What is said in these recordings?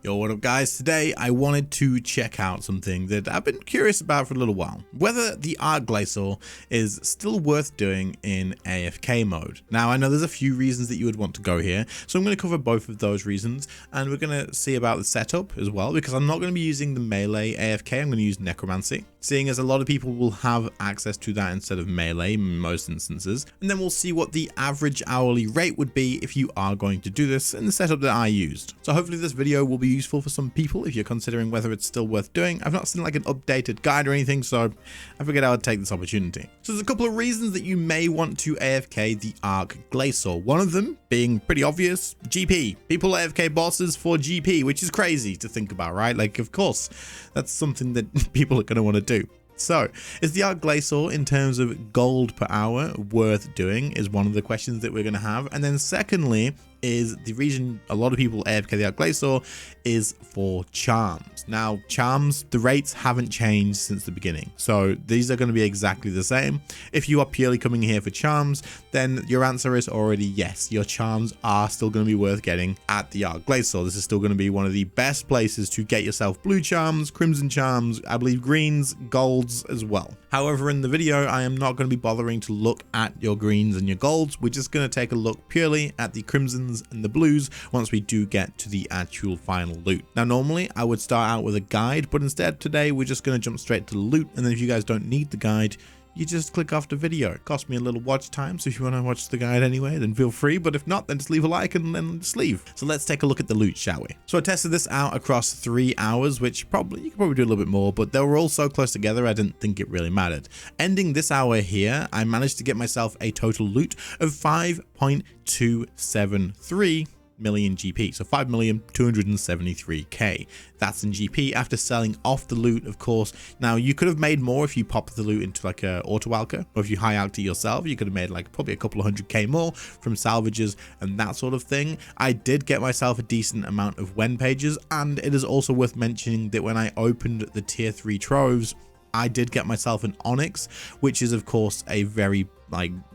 Yo, what up guys? Today I wanted to check out something that I've been curious about for a little while. Whether the Arch Glacor is still worth doing in AFK mode. Now I know there's a few reasons that you would want to go here, so I'm going to cover both of those reasons, and we're going to see about the setup as well, because I'm not going to be using the melee AFK, I'm going to use Necromancy, seeing as a lot of people will have access to that instead of melee in most instances. And then we'll see what the average hourly rate would be if you are going to do this in the setup that I used. So hopefully this video will be useful for some people if you're considering whether it's still worth doing. I've not seen like an updated guide or anything, so I figured I would take this opportunity. So there's a couple of reasons that you may want to AFK the Arch Glacor. One of them being pretty obvious, GP. People AFK bosses for GP, which is crazy to think about, right? Like, of course, that's something that people are going to want to do. So, is the Arch Glacor in terms of gold per hour worth doing is one of the questions that we're going to have. And then secondly, is the reason a lot of people AFK the Arch Glacor is for charms. Now, charms, the rates haven't changed since the beginning, so these are going to be exactly the same. If you are purely coming here for charms, then your answer is already yes. Your charms are still going to be worth getting at the Arch Glacor. This is still going to be one of the best places to get yourself blue charms, crimson charms, I believe greens, golds as well. However, in the video, I am not going to be bothering to look at your greens and your golds. We're just going to take a look purely at the crimsons and the blues once we do get to the actual final loot. Now, normally I would start out with a guide, but instead today we're just going to jump straight to the loot. And then if you guys don't need the guide, you just click off the video. It cost me a little watch time, so if you want to watch the guide anyway, then feel free, but if not, then just leave a like and then just leave. So let's take a look at the loot, shall we? So I tested this out across 3 hours, which you could probably do a little bit more, but they were all so close together I didn't think it really mattered. Ending this hour here, I managed to get myself a total loot of 5.273 million GP, so 5,273k. That's in GP after selling off the loot, of course. Now you could have made more if you popped the loot into like a auto alka, or if you high alked it yourself, you could have made like probably a couple of 100k more from salvages and that sort of thing. I did get myself a decent amount of Wen pages, and it is also worth mentioning that when I opened the tier 3 troves, I did get myself an Onyx, which is of course a very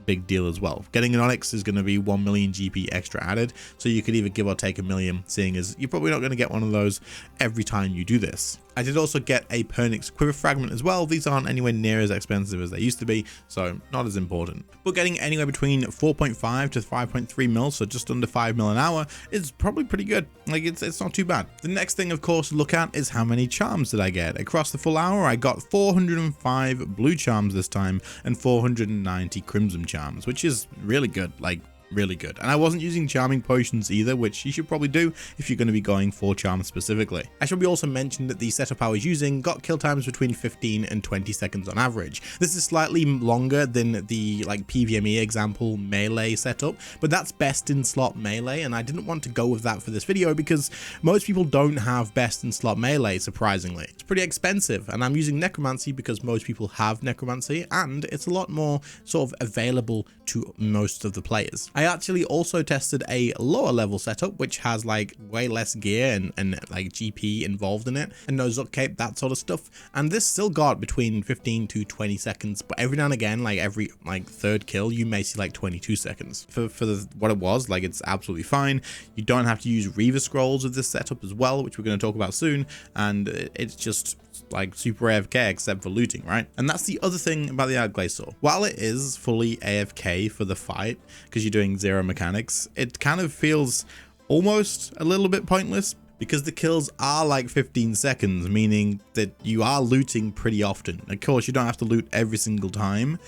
big deal as well. Getting an Onyx is going to be 1 million GP extra added, so you could either give or take a million, seeing as you're probably not going to get one of those every time you do this. I did also get a Pernix Quiver Fragment as well. These aren't anywhere near as expensive as they used to be, so not as important. But getting anywhere between 4.5 to 5.3 mil, so just under 5 mil an hour, is probably pretty good. Like, it's not too bad. The next thing, of course, to look at is how many charms did I get. Across the full hour, I got 405 blue charms this time and 490 crimson charms, which is really good. Really good. And I wasn't using charming potions either, which you should probably do if you're going to be going for charms specifically. I should be also mentioned that the setup I was using got kill times between 15 and 20 seconds on average. This is slightly longer than the PVME example melee setup, but that's best in slot melee, and I didn't want to go with that for this video because most people don't have best in slot melee, surprisingly. It's pretty expensive, and I'm using Necromancy because most people have Necromancy, and it's a lot more sort of available to most of the players. I actually also tested a lower level setup, which has like way less gear and like GP involved in it, and no Zuck cape, that sort of stuff. And this still got between 15 to 20 seconds, but every now and again, like every third kill, you may see like 22 seconds. For what it was, like, it's absolutely fine. You don't have to use Reaver scrolls with this setup as well, which we're going to talk about soon, and it's just like super AFK except for looting, right? And that's the other thing about the Arch Glacor. While it is fully AFK for the fight, because you're doing zero mechanics, it kind of feels almost a little bit pointless, because the kills are like 15 seconds, meaning that you are looting pretty often. Of course, you don't have to loot every single time,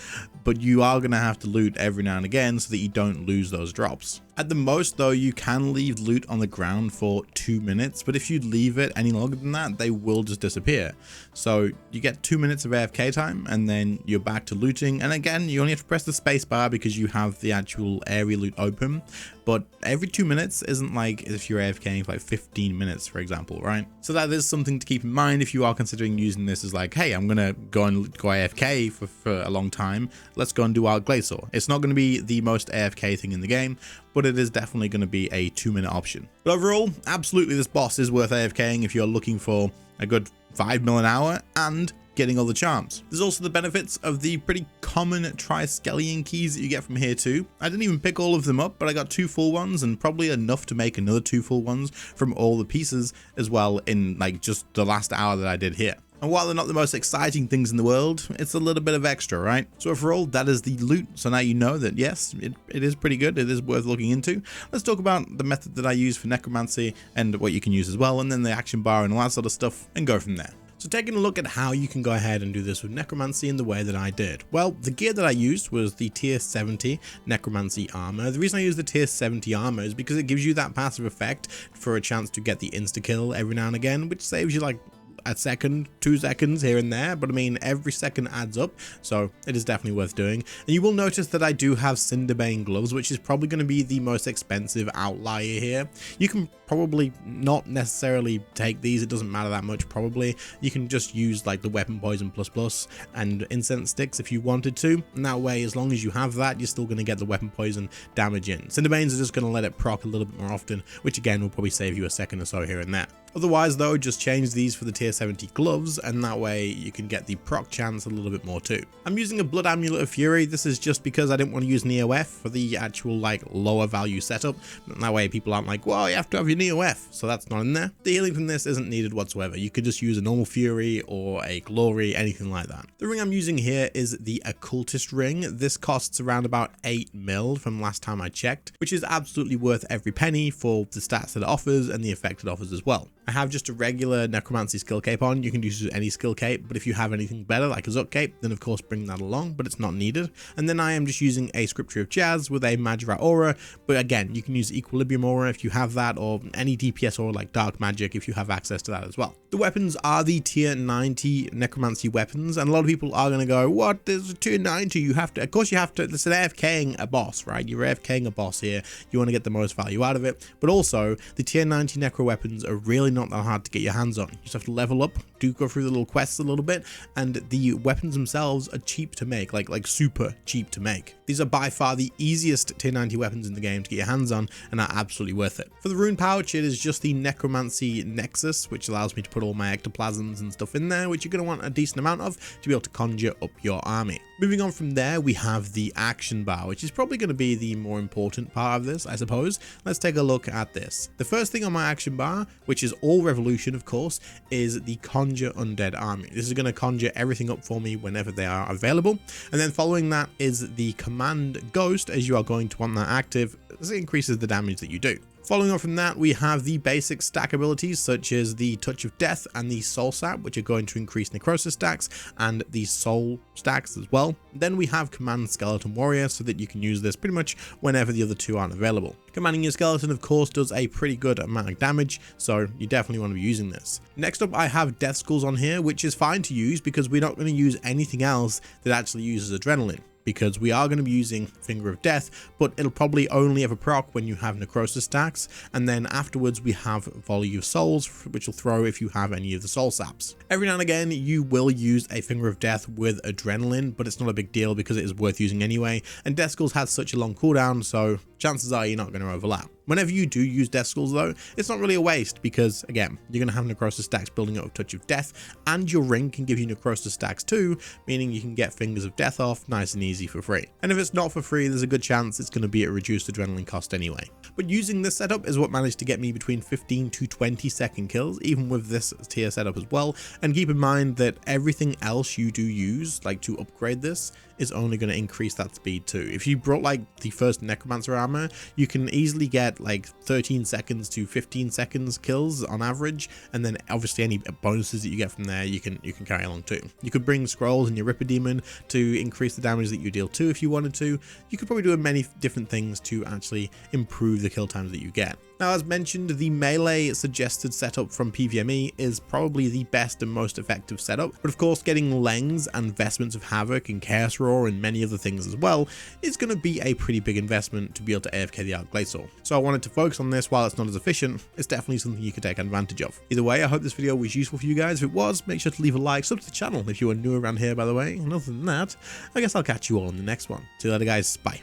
but you are going to have to loot every now and again so that you don't lose those drops. At the most, though, you can leave loot on the ground for 2 minutes, but if you leave it any longer than that, they will just disappear. So you get 2 minutes of AFK time, and then you're back to looting. And again, you only have to press the space bar because you have the actual area loot open. But every 2 minutes isn't like if you're AFKing for like 15 minutes, for example, right? So that is something to keep in mind if you are considering using this as like, hey, I'm going to go AFK for a long time. Let's go and do Arch Glacor. It's not going to be the most AFK thing in the game, but it is definitely going to be a 2-minute option. But overall, absolutely this boss is worth AFKing if you're looking for a good 5 mil an hour and getting all the charms. There's also the benefits of the pretty common Triskelion keys that you get from here too. I didn't even pick all of them up, but I got 2 full ones and probably enough to make another 2 full ones from all the pieces as well in like just the last hour that I did here. And while they're not the most exciting things in the world, it's a little bit of extra, right? So overall, that is the loot. So now you know that yes, it is pretty good. It is worth looking into. Let's talk about the method that I use for necromancy and what you can use as well, and then the action bar and all that sort of stuff, and go from there. So taking a look at how you can go ahead and do this with necromancy in the way that I did. Well, the gear that I used was the tier 70 necromancy armor. The reason I use the tier 70 armor is because it gives you that passive effect for a chance to get the insta kill every now and again, which saves you like a second, 2 seconds here and there, but I mean every second adds up, so it is definitely worth doing. And you will notice that I do have Cinderbane gloves, which is probably going to be the most expensive outlier here. You can probably not necessarily take these, it doesn't matter that much probably. You can just use like the weapon poison plus and incense sticks if you wanted to, and that way as long as you have that, you're still going to get the weapon poison damage in. Cinderbanes are just going to let it proc a little bit more often, which again will probably save you a second or so here and there. Otherwise though, just change these for the tier 70 gloves, and that way you can get the proc chance a little bit more too. I'm using a Blood Amulet of Fury. This is just because I didn't want to use Neo F for the actual like lower value setup. And that way people aren't like, well, you have to have your Neo F, so that's not in there. The healing from this isn't needed whatsoever. You could just use a normal Fury or a Glory, anything like that. The ring I'm using here is the Occultist ring. This costs around about 8 mil from last time I checked, which is absolutely worth every penny for the stats that it offers and the effect it offers as well. I have just a regular necromancy skill cape on. You can use any skill cape, but if you have anything better like a Zuk cape, then of course bring that along, but it's not needed. And then I am just using a Scripture of Jazz with a Magirat aura, but again, you can use Equilibrium aura if you have that, or any DPS aura like Dark Magic if you have access to that as well. The weapons are the tier 90 necromancy weapons, and a lot of people are going to go, what, there's a tier 90, you have to, of course you have to, it's an AFKing a boss, right? You're AFKing a boss here, you want to get the most value out of it, but also the tier 90 necro weapons are really not that hard to get your hands on. You just have to level up, go through the little quests a little bit, and the weapons themselves are cheap to make, like super cheap to make. These are by far the easiest tier 90 weapons in the game to get your hands on, and are absolutely worth it. For the rune pouch, it is just the Necromancy Nexus, which allows me to put all my ectoplasms and stuff in there, which you're going to want a decent amount of to be able to conjure up your army. Moving on from there, we have the action bar, which is probably going to be the more important part of this, I suppose. Let's take a look at this. The first thing on my action bar, which is all revolution of course, is the Conjure Undead Army. This is going to conjure everything up for me whenever they are available. And then following that is the Command Ghost, as you are going to want that active, as it increases the damage that you do. Following on from that, we have the basic stack abilities such as the Touch of Death and the Soul Sap, which are going to increase necrosis stacks and the soul stacks as well. Then we have Command Skeleton Warrior, so that you can use this pretty much whenever the other two aren't available. Commanding your skeleton, of course, does a pretty good amount of damage, so you definitely want to be using this. Next up, I have Death Skulls on here, which is fine to use because we're not going to use anything else that actually uses adrenaline, because we are going to be using Finger of Death, but it'll probably only ever proc when you have necrosis stacks, and then afterwards we have Volley of Souls, which will throw if you have any of the soul saps. Every now and again you will use a Finger of Death with adrenaline, but it's not a big deal because it is worth using anyway, and Death Skulls has such a long cooldown, so chances are you're not going to overlap. Whenever you do use Death Skulls though, it's not really a waste because again, you're going to have necrosis stacks building up with Touch of Death, and your ring can give you necrosis stacks too, meaning you can get Fingers of Death off nice and easy for free. And if it's not for free, there's a good chance it's going to be at reduced adrenaline cost anyway. But using this setup is what managed to get me between 15 to 20 second kills, even with this tier setup as well. And keep in mind that everything else you do use, like to upgrade this, is only going to increase that speed too. If you brought like the first Necromancer armor, you can easily get like 13 seconds to 15 seconds kills on average, and then obviously any bonuses that you get from there you can carry along too. You could bring scrolls in your Ripper Demon to increase the damage that you deal too if you wanted to. You could probably do many different things to actually improve the kill times that you get. Now, as mentioned, the melee suggested setup from PVME is probably the best and most effective setup, but of course getting Lengs and Vestments of Havoc and Chaos Roar and many other things as well is going to be a pretty big investment to be able to AFK the Arch Glacor. So I wanted to focus on this. While it's not as efficient, it's definitely something you could take advantage of. Either way, I hope this video was useful for you guys. If it was, make sure to leave a like, sub to the channel if you are new around here by the way, and other than that, I guess I'll catch you all in the next one. See you later guys, bye.